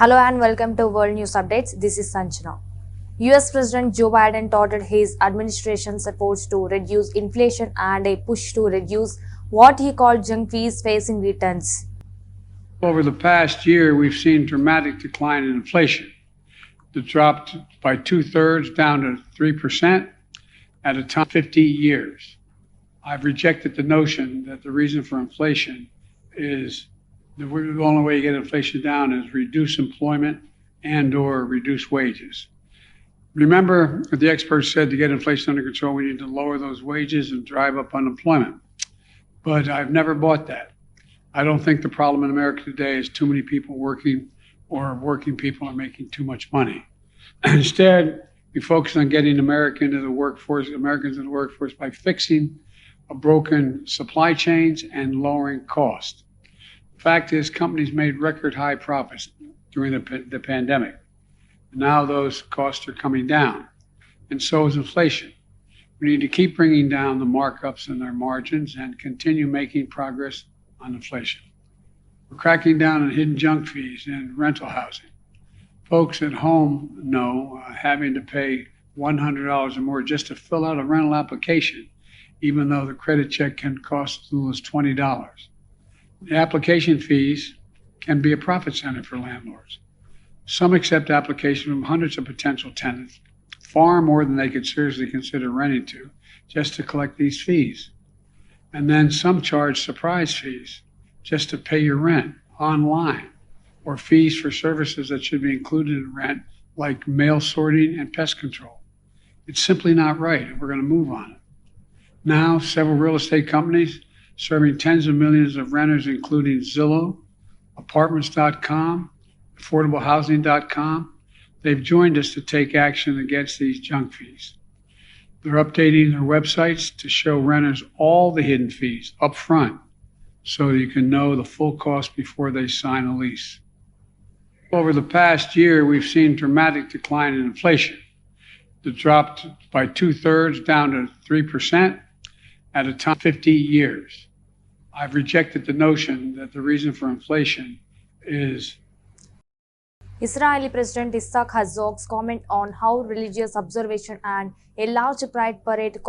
Hello and welcome to World News Updates. This is Sanjana. US President Joe Biden touted his administration's efforts to reduce inflation and a push to reduce what he called junk fees facing returns. Over the past year, we've seen dramatic decline in inflation. It dropped by 2/3 down to 3% at a time 50 years. I've rejected the notion that the reason for inflation is the only way you get inflation down is reduce employment and or reduce wages. Remember, the experts said to get inflation under control, we need to lower those wages and drive up unemployment. But I've never bought that. I don't think the problem in America today is too many people working or working people are making too much money. Instead, we focus on getting Americans into the workforce by fixing a broken supply chains and lowering cost. The fact is, companies made record high profits during the pandemic. Now those costs are coming down, and so is inflation. We need to keep bringing down the markups in their margins and continue making progress on inflation. We're cracking down on hidden junk fees and rental housing. Folks at home know having to pay $100 or more just to fill out a rental application, even though the credit check can cost as little as $20. The application fees can be a profit center for landlords. Some accept applications from hundreds of potential tenants, far more than they could seriously consider renting to, just to collect these fees. And then some charge surprise fees just to pay your rent online, or fees for services that should be included in rent, like mail sorting and pest control. It's simply not right, and we're going to move on it. Now, several real estate companies serving tens of millions of renters, including Zillow, Apartments.com, AffordableHousing.com, they've joined us to take action against these junk fees. They're updating their websites to show renters all the hidden fees up front so you can know the full cost before they sign a lease. Over the past year, we've seen dramatic decline in inflation. It dropped by 2/3 down to 3% at a time 50 years. I've rejected the notion that the reason for inflation is Israeli President Isaac Herzog's comment on how religious observation and a large pride parade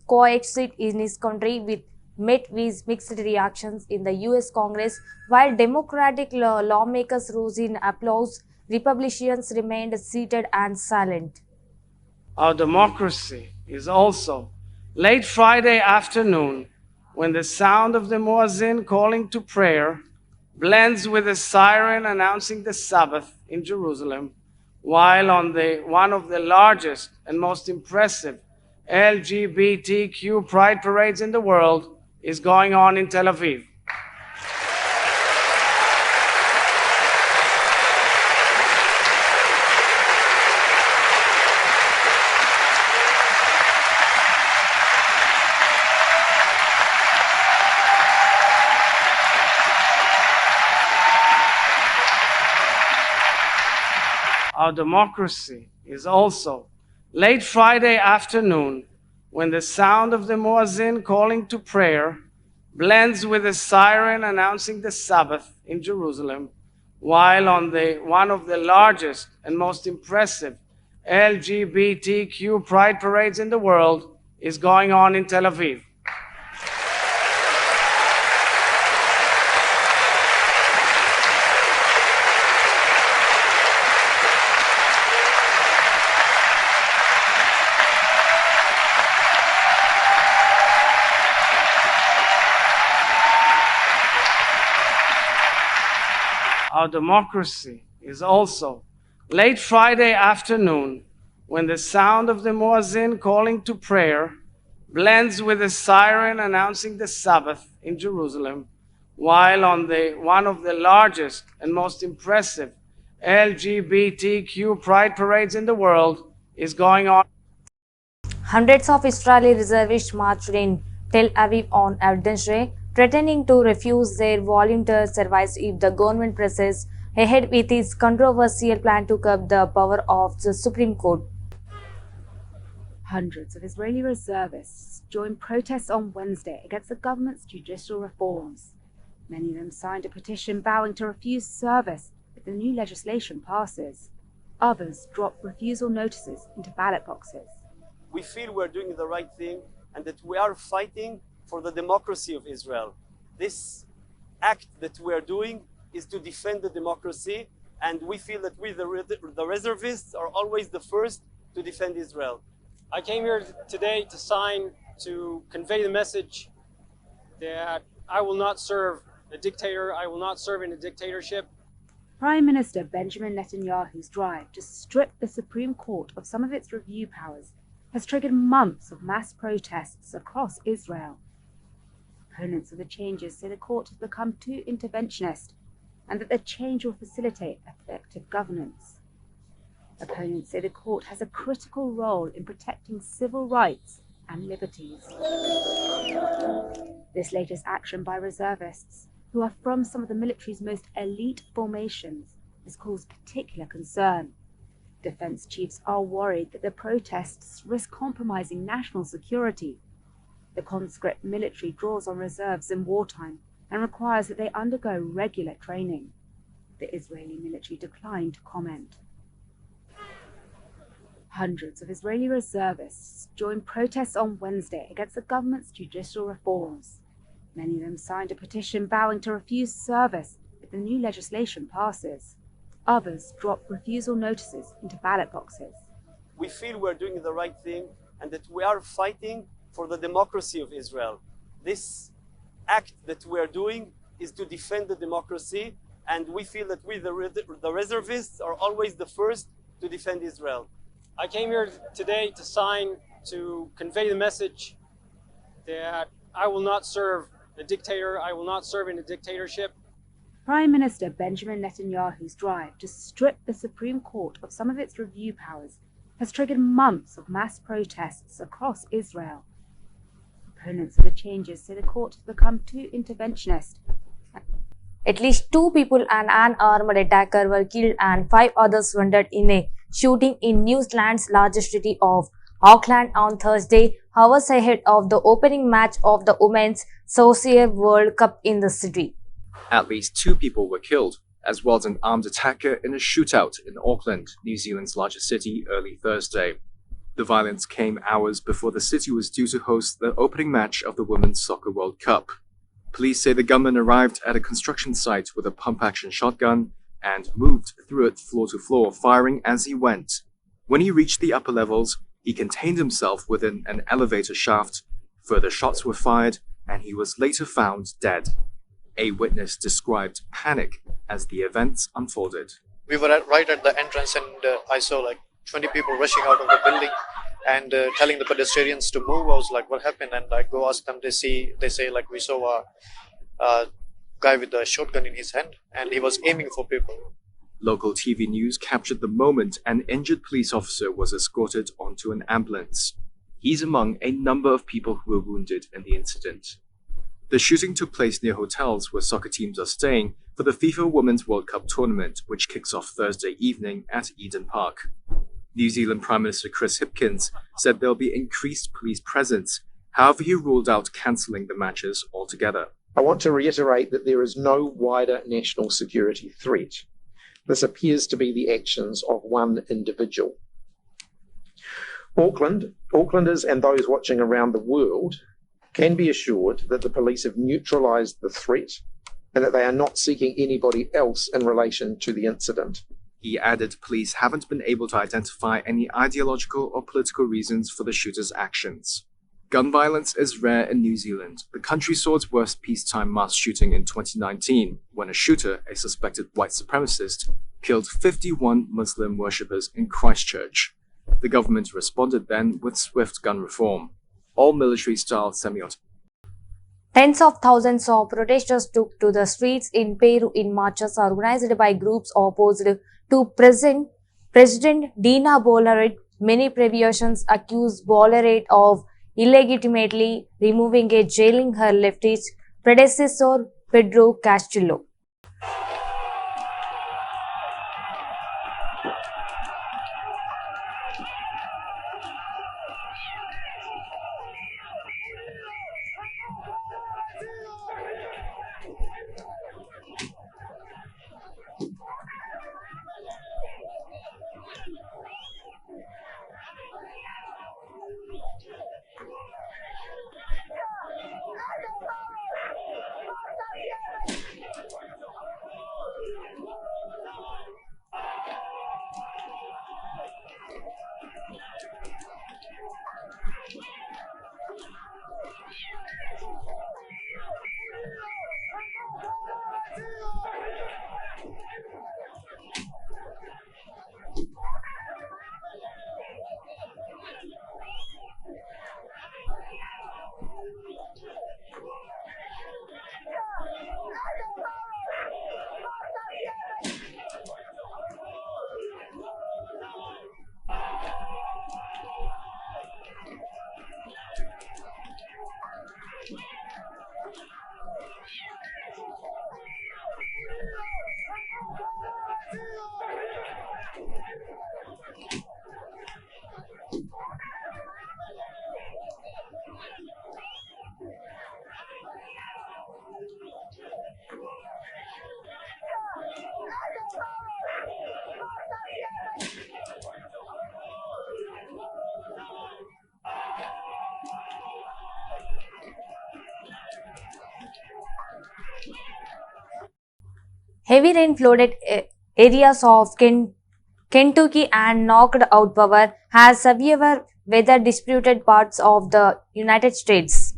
coexist in his country met with mixed reactions in the US Congress. While Democratic lawmakers rose in applause, Republicans remained seated and silent. Our democracy is also late Friday afternoon when the sound of the muezzin calling to prayer blends with a siren announcing the Sabbath in Jerusalem, while on one of the largest and most impressive LGBTQ pride parades in the world is going on in Tel Aviv. Our democracy is also late Friday afternoon when the sound of the muezzin calling to prayer blends with a siren announcing the Sabbath in Jerusalem, while on one of the largest and most impressive LGBTQ pride parades in the world is going on in Tel Aviv. Our democracy is also late Friday afternoon when the sound of the muezzin calling to prayer blends with a siren announcing the Sabbath in Jerusalem, while on one of the largest and most impressive LGBTQ pride parades in the world is going on. Hundreds of Israeli reservists marched in Tel Aviv on Evidence Day, threatening to refuse their volunteer service if the government presses ahead with its controversial plan to curb the power of the Supreme Court. Hundreds of Israeli reservists joined protests on Wednesday against the government's judicial reforms. Many of them signed a petition vowing to refuse service if the new legislation passes. Others drop refusal notices into ballot boxes. We feel we're doing the right thing and that we are fighting for the democracy of Israel. This act that we are doing is to defend the democracy, and we feel that we, the reservists, are always the first to defend Israel. I came here today to sign to convey the message that I will not serve a dictator, I will not serve in a dictatorship. Prime Minister Benjamin Netanyahu's drive to strip the Supreme Court of some of its review powers has triggered months of mass protests across Israel. Opponents of the changes say the court has become too interventionist and that the change will facilitate effective governance. Opponents say the court has a critical role in protecting civil rights and liberties. This latest action by reservists, who are from some of the military's most elite formations, has caused particular concern. Defense chiefs are worried that the protests risk compromising national security. The conscript military draws on reserves in wartime and requires that they undergo regular training. The Israeli military declined to comment. Hundreds of Israeli reservists joined protests on Wednesday against the government's judicial reforms. Many of them signed a petition vowing to refuse service if the new legislation passes. Others dropped refusal notices into ballot boxes. We feel we're doing the right thing and that we are fighting for the democracy of Israel. This act that we are doing is to defend the democracy, and we feel that we, the reservists, are always the first to defend Israel. I came here today to sign to convey the message that I will not serve a dictator, I will not serve in a dictatorship. Prime Minister Benjamin Netanyahu's drive to strip the Supreme Court of some of its review powers has triggered months of mass protests across Israel. Opponents of the changes say the court has become too interventionist. At least 2 people and an armed attacker were killed and 5 others wounded in a shooting in New Zealand's largest city of Auckland on Thursday, hours ahead of the opening match of the Women's Soccer World Cup in the city. At least 2 people were killed, as well as an armed attacker in a shootout in Auckland, New Zealand's largest city, early Thursday. The violence came hours before the city was due to host the opening match of the Women's Soccer World Cup. Police say the gunman arrived at a construction site with a pump-action shotgun and moved through it floor to floor, firing as he went. When he reached the upper levels, he contained himself within an elevator shaft. Further shots were fired, and he was later found dead. A witness described panic as the events unfolded. We were right at the entrance, and I saw like 20 people rushing out of the building and telling the pedestrians to move. I was like, what happened? And I go ask them. They say like, we saw a guy with a shotgun in his hand and he was aiming for people. Local TV news captured the moment an injured police officer was escorted onto an ambulance. He's among a number of people who were wounded in the incident. The shooting took place near hotels where soccer teams are staying for the FIFA Women's World Cup tournament, which kicks off Thursday evening at Eden Park. New Zealand Prime Minister Chris Hipkins said there'll be increased police presence. However, he ruled out cancelling the matches altogether. I want to reiterate that there is no wider national security threat. This appears to be the actions of one individual. Aucklanders and those watching around the world can be assured that the police have neutralised the threat and that they are not seeking anybody else in relation to the incident. He added police haven't been able to identify any ideological or political reasons for the shooter's actions. Gun violence is rare in New Zealand. The country saw its worst peacetime mass shooting in 2019, when a shooter, a suspected white supremacist, killed 51 Muslim worshippers in Christchurch. The government responded then with swift gun reform. All military-style semi-automatic. Tens of thousands of protesters took to the streets in Peru in marches organized by groups opposed to President Dina Boluarte. Many previous accused Boluarte of illegitimately removing and jailing her leftist predecessor Pedro Castillo. Heavy rain flooded areas of Kentucky and knocked out power has severe weather disputed parts of the United States.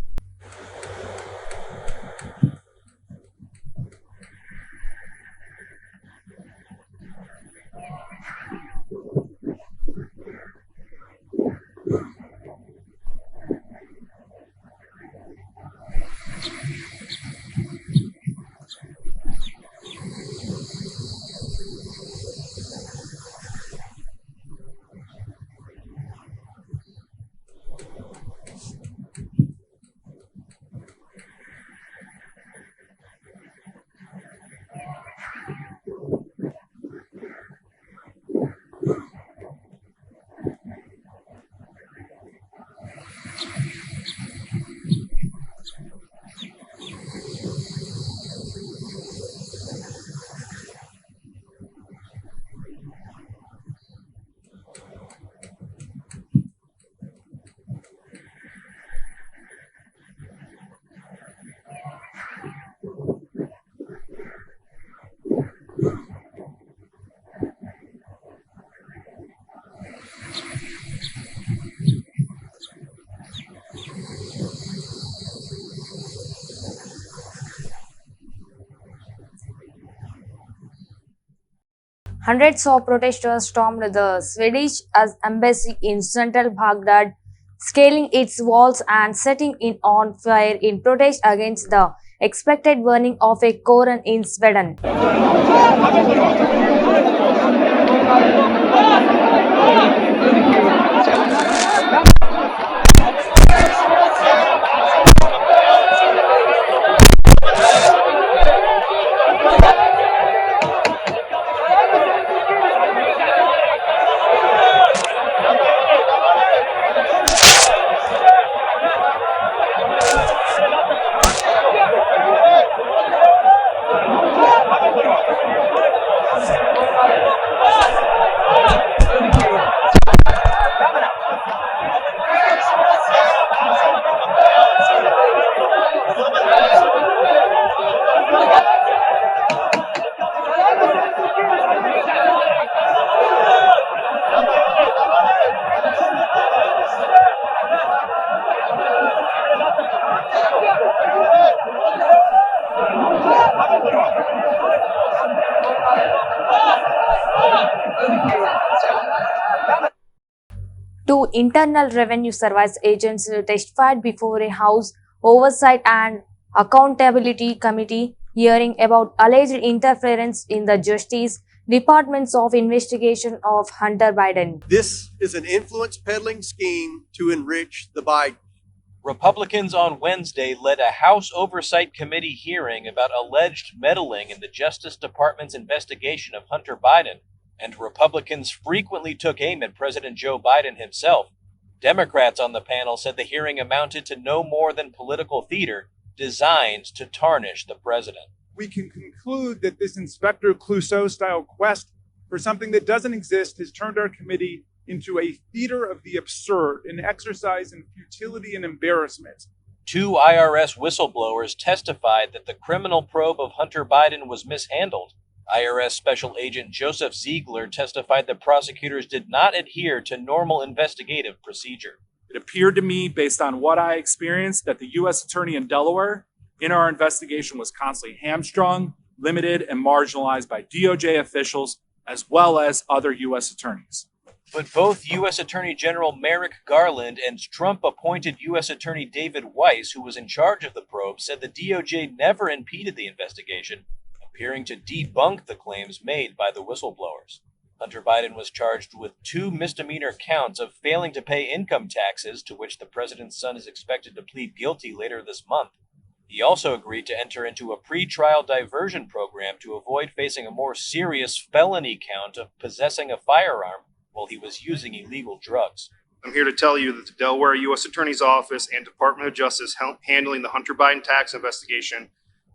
Hundreds of protesters stormed the Swedish embassy in central Baghdad, scaling its walls and setting it on fire in protest against the expected burning of a Koran in Sweden. Two Internal Revenue Service agents testified before a House Oversight and Accountability Committee hearing about alleged interference in the Justice Department's investigation of Hunter Biden. This is an influence peddling scheme to enrich the Biden. Republicans on Wednesday led a House Oversight Committee hearing about alleged meddling in the Justice Department's investigation of Hunter Biden, and Republicans frequently took aim at President Joe Biden himself. Democrats on the panel said the hearing amounted to no more than political theater designed to tarnish the president. We can conclude that this Inspector Clouseau-style quest for something that doesn't exist has turned our committee into a theater of the absurd, an exercise in futility and embarrassment. Two IRS whistleblowers testified that the criminal probe of Hunter Biden was mishandled. IRS Special Agent Joseph Ziegler testified that prosecutors did not adhere to normal investigative procedure. It appeared to me, based on what I experienced, that the U.S. Attorney in Delaware in our investigation was constantly hamstrung, limited, and marginalized by DOJ officials as well as other U.S. attorneys. But both U.S. Attorney General Merrick Garland and Trump-appointed U.S. Attorney David Weiss, who was in charge of the probe, said the DOJ never impeded the investigation, appearing to debunk the claims made by the whistleblowers. Hunter Biden was charged with 2 misdemeanor counts of failing to pay income taxes, to which the president's son is expected to plead guilty later this month. He also agreed to enter into a pre-trial diversion program to avoid facing a more serious felony count of possessing a firearm while he was using illegal drugs. I'm here to tell you that the Delaware U.S. Attorney's Office and Department of Justice handling the Hunter Biden tax investigation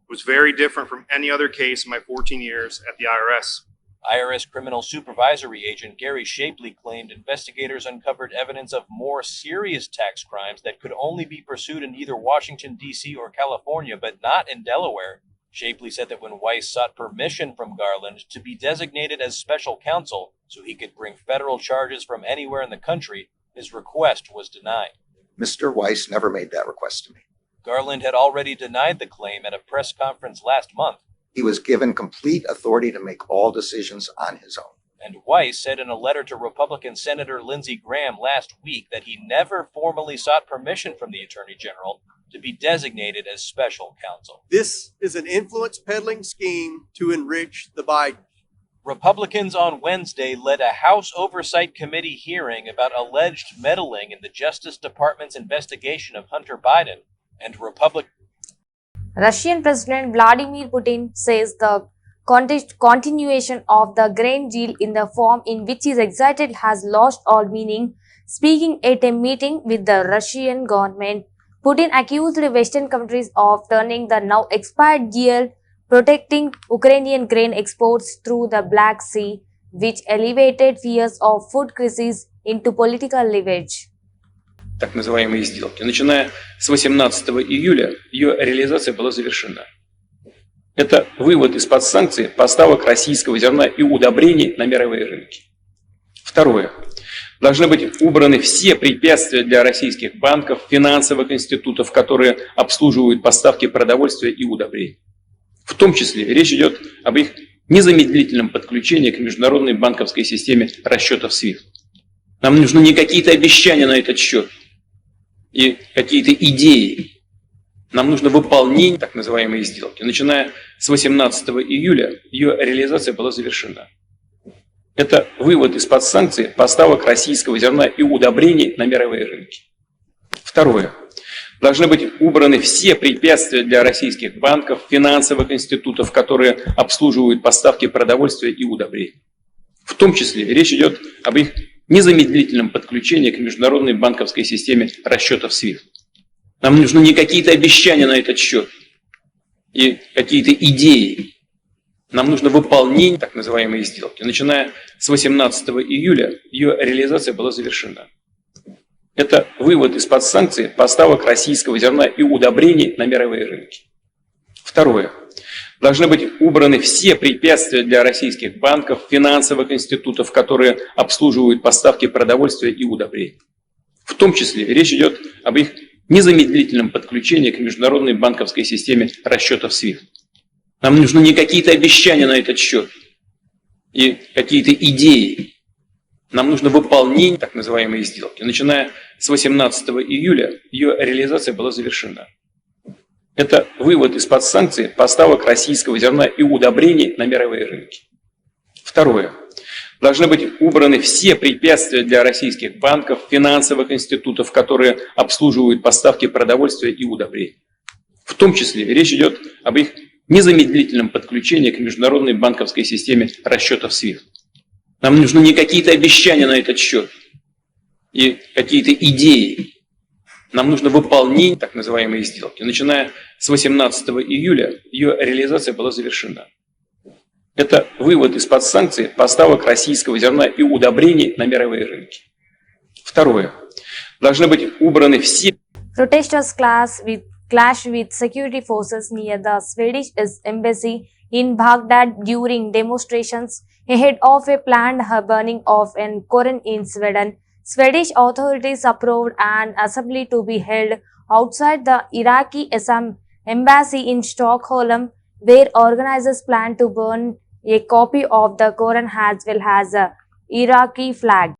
was very different from any other case in my 14 years at the IRS. IRS Criminal Supervisory Agent Gary Shapley claimed investigators uncovered evidence of more serious tax crimes that could only be pursued in either Washington, D.C. or California, but not in Delaware. Shapley said that when Weiss sought permission from Garland to be designated as special counsel so he could bring federal charges from anywhere in the country, his request was denied. Mr. Weiss never made that request to me. Garland had already denied the claim at a press conference last month. He was given complete authority to make all decisions on his own. And Weiss said in a letter to Republican Senator Lindsey Graham last week that he never formally sought permission from the Attorney General to be designated as special counsel. This is an influence peddling scheme to enrich the Bidens. Republicans on Wednesday led a House Oversight Committee hearing about alleged meddling in the Justice Department's investigation of Hunter Biden, and Russian President Vladimir Putin says the continuation of the grain deal in the form in which he is excited has lost all meaning. Speaking at a meeting with the Russian government, Putin accused the Western countries of turning the now expired deal protecting Ukrainian grain exports through the Black Sea, which elevated fears of food crisis into political leverage. Так называемые сделки. Начиная с 18 июля ее реализация была завершена. Это вывод из-под санкций поставок российского зерна и удобрений на мировые рынки. Второе. Должны быть убраны все препятствия для российских банков, финансовых институтов, которые обслуживают поставки продовольствия и удобрений. В том числе речь идет об их незамедлительном подключении к международной банковской системе расчетов SWIFT. Нам нужны не какие-то обещания на этот счет и какие-то идеи. Нам нужно выполнение так называемой сделки. Начиная с 18 июля ее реализация была завершена. Это вывод из-под санкций поставок российского зерна и удобрений на мировые рынки. Второе. Должны быть убраны все препятствия для российских банков, финансовых институтов, которые обслуживают поставки продовольствия и удобрений. В том числе речь идет об их незамедлительном подключении к международной банковской системе расчетов SWIFT. Нам нужны не какие-то обещания на этот счет и какие-то идеи. Нам нужно выполнение так называемой сделки. Начиная с 18 июля ее реализация была завершена. Это вывод из-под санкций поставок российского зерна и удобрений на мировые рынки. Второе. Должны быть убраны все препятствия для российских банков, финансовых институтов, которые обслуживают поставки продовольствия и удобрений. В том числе речь идет об их незамедлительном подключении к международной банковской системе расчетов SWIFT. Нам нужны не какие-то обещания на этот счет и какие-то идеи. Нам нужно выполнение так называемой сделки. Начиная с 18 июля ее реализация была завершена. Это вывод из-под санкций поставок российского зерна и удобрений на мировые рынки. Второе. Должны быть убраны все препятствия для российских банков, финансовых институтов, которые обслуживают поставки продовольствия и удобрений. В том числе речь идет об их незамедлительном подключении к международной банковской системе расчетов SWIFT. Нам нужны не какие-то обещания на этот счет и какие-то идеи. Нам нужно выполнение так называемой сделки. Начиная с 18 июля ее реализация была завершена. Это вывод из-под санкций поставок российского зерна и удобрений на мировые рынки. Второе. Должны быть убраны все... Protesters clash with security forces near the Swedish embassy in Baghdad during demonstrations ahead of a planned burning of an Koran in Sweden. Swedish authorities approved an assembly to be held outside the Iraqi embassy in Stockholm, where organizers plan to burn a copy of the Koran as well as a Iraqi flag.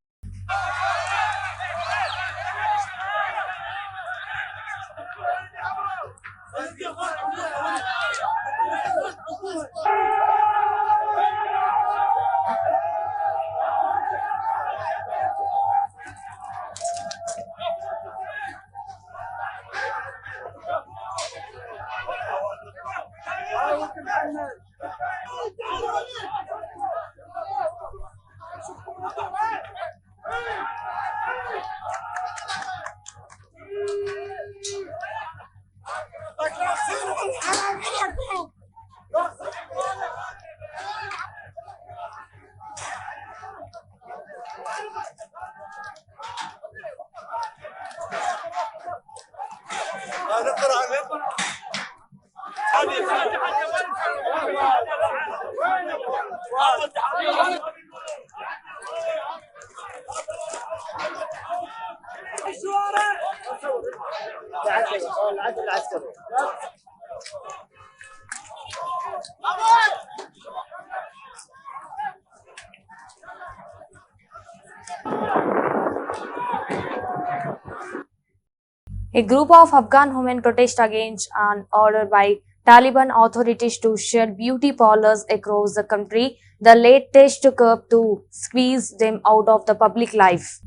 A group of Afghan women protest against an order by Taliban authorities to shut beauty parlors across the country, the latest curve to squeeze them out of the public life.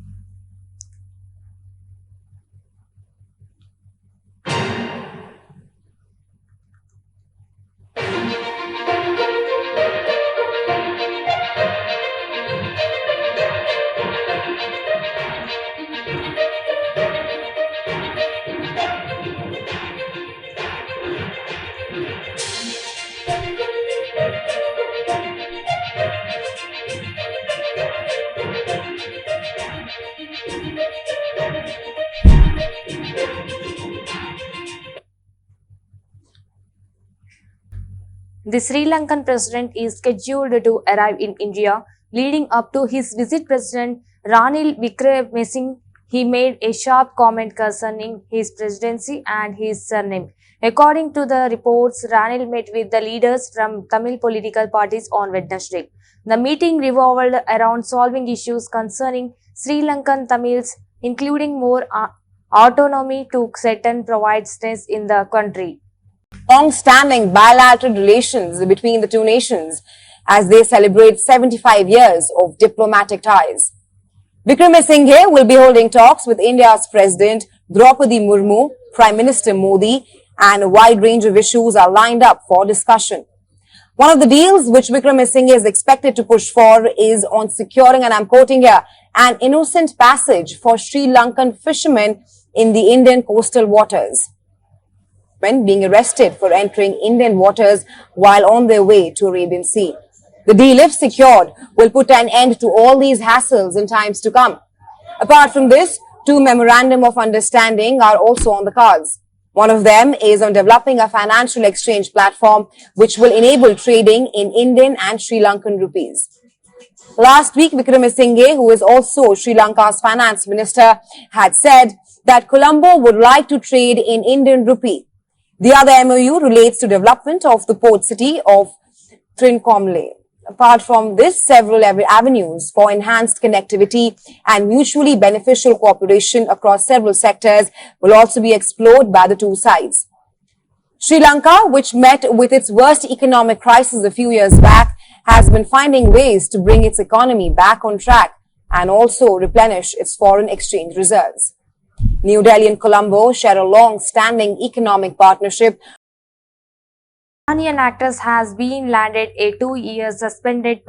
The Sri Lankan president is scheduled to arrive in India. Leading up to his visit, President Ranil Wickremesinghe he made a sharp comment concerning his presidency and his surname. According to the reports, Ranil met with the leaders from Tamil political parties on Wednesday. The meeting revolved around solving issues concerning Sri Lankan Tamils, including more autonomy to certain provinces in the country. Long-standing bilateral relations between the two nations as they celebrate 75 years of diplomatic ties. Wickremesinghe will be holding talks with India's President Draupadi Murmu, Prime Minister Modi, and a wide range of issues are lined up for discussion. One of the deals which Wickremesinghe is expected to push for is on securing, and I'm quoting here, an innocent passage for Sri Lankan fishermen in the Indian coastal waters, when being arrested for entering Indian waters while on their way to Arabian Sea. The deal, if secured, will put an end to all these hassles in times to come. Apart from this, two memorandum of understanding are also on the cards. One of them is on developing a financial exchange platform which will enable trading in Indian and Sri Lankan rupees. Last week, Wickremesinghe, who is also Sri Lanka's finance minister, had said that Colombo would like to trade in Indian rupee. The other MOU relates to development of the port city of Trincomalee. Apart from this, several avenues for enhanced connectivity and mutually beneficial cooperation across several sectors will also be explored by the two sides. Sri Lanka, which met with its worst economic crisis a few years back, has been finding ways to bring its economy back on track and also replenish its foreign exchange reserves. New Delhi and Colombo share a long-standing economic partnership. Iranian actress has been landed a 2-year suspended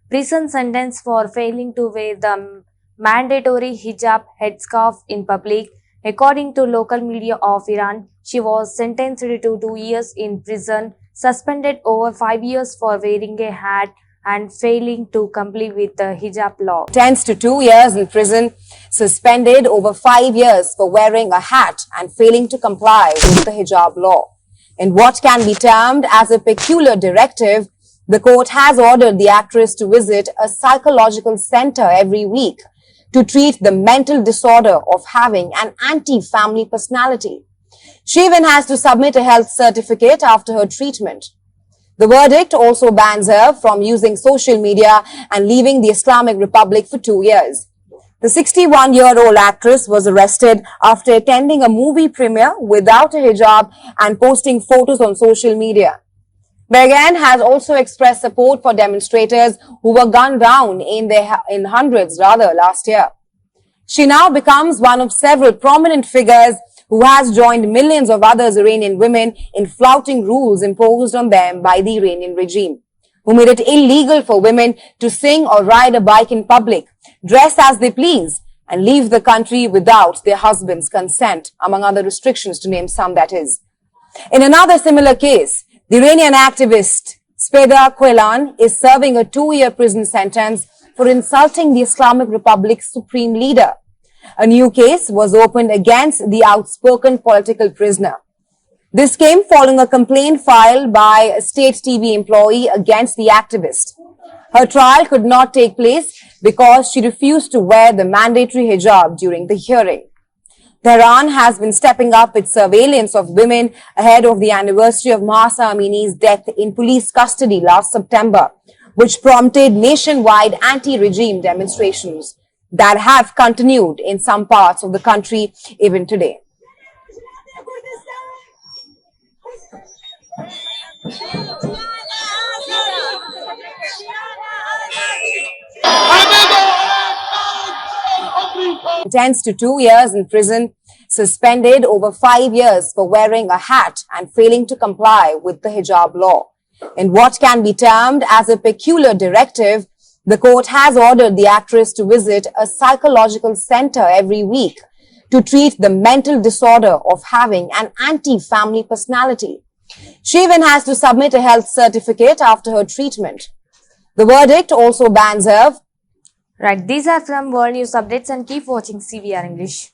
prison sentence for failing to wear the mandatory hijab headscarf in public. According to local media of Iran, she was sentenced to 2 years in prison, suspended over 5 years for wearing a hat and failing to comply with the hijab law. Sentenced to 2 years in prison, suspended over 5 years for wearing a hat and failing to comply with the hijab law. In what can be termed as a peculiar directive, the court has ordered the actress to visit a psychological center every week to treat the mental disorder of having an anti-family personality. She even has to submit a health certificate after her treatment. The verdict also bans her from using social media and leaving the Islamic Republic for 2 years. The 61-year-old actress was arrested after attending a movie premiere without a hijab and posting photos on social media. Beghan has also expressed support for demonstrators who were gunned down in hundreds last year. She now becomes one of several prominent figures who has joined millions of other Iranian women in flouting rules imposed on them by the Iranian regime, who made it illegal for women to sing or ride a bike in public, dress as they please, and leave the country without their husband's consent, among other restrictions, to name some, that is. In another similar case, the Iranian activist Speda Quelan is serving a 2-year prison sentence for insulting the Islamic Republic's supreme leader. A new case was opened against the outspoken political prisoner. This came following a complaint filed by a state TV employee against the activist. Her trial could not take place because she refused to wear the mandatory hijab during the hearing. Tehran has been stepping up its surveillance of women ahead of the anniversary of Mahsa Amini's death in police custody last September, which prompted nationwide anti-regime demonstrations that have continued in some parts of the country even today. Sentenced to 2 years in prison, suspended over 5 years for wearing a hat and failing to comply with the hijab law. In what can be termed as a peculiar directive, the court has ordered the actress to visit a psychological center every week to treat the mental disorder of having an anti-family personality. She even has to submit a health certificate after her treatment. The verdict also bans her. Right, these are some world news updates and keep watching CVR English.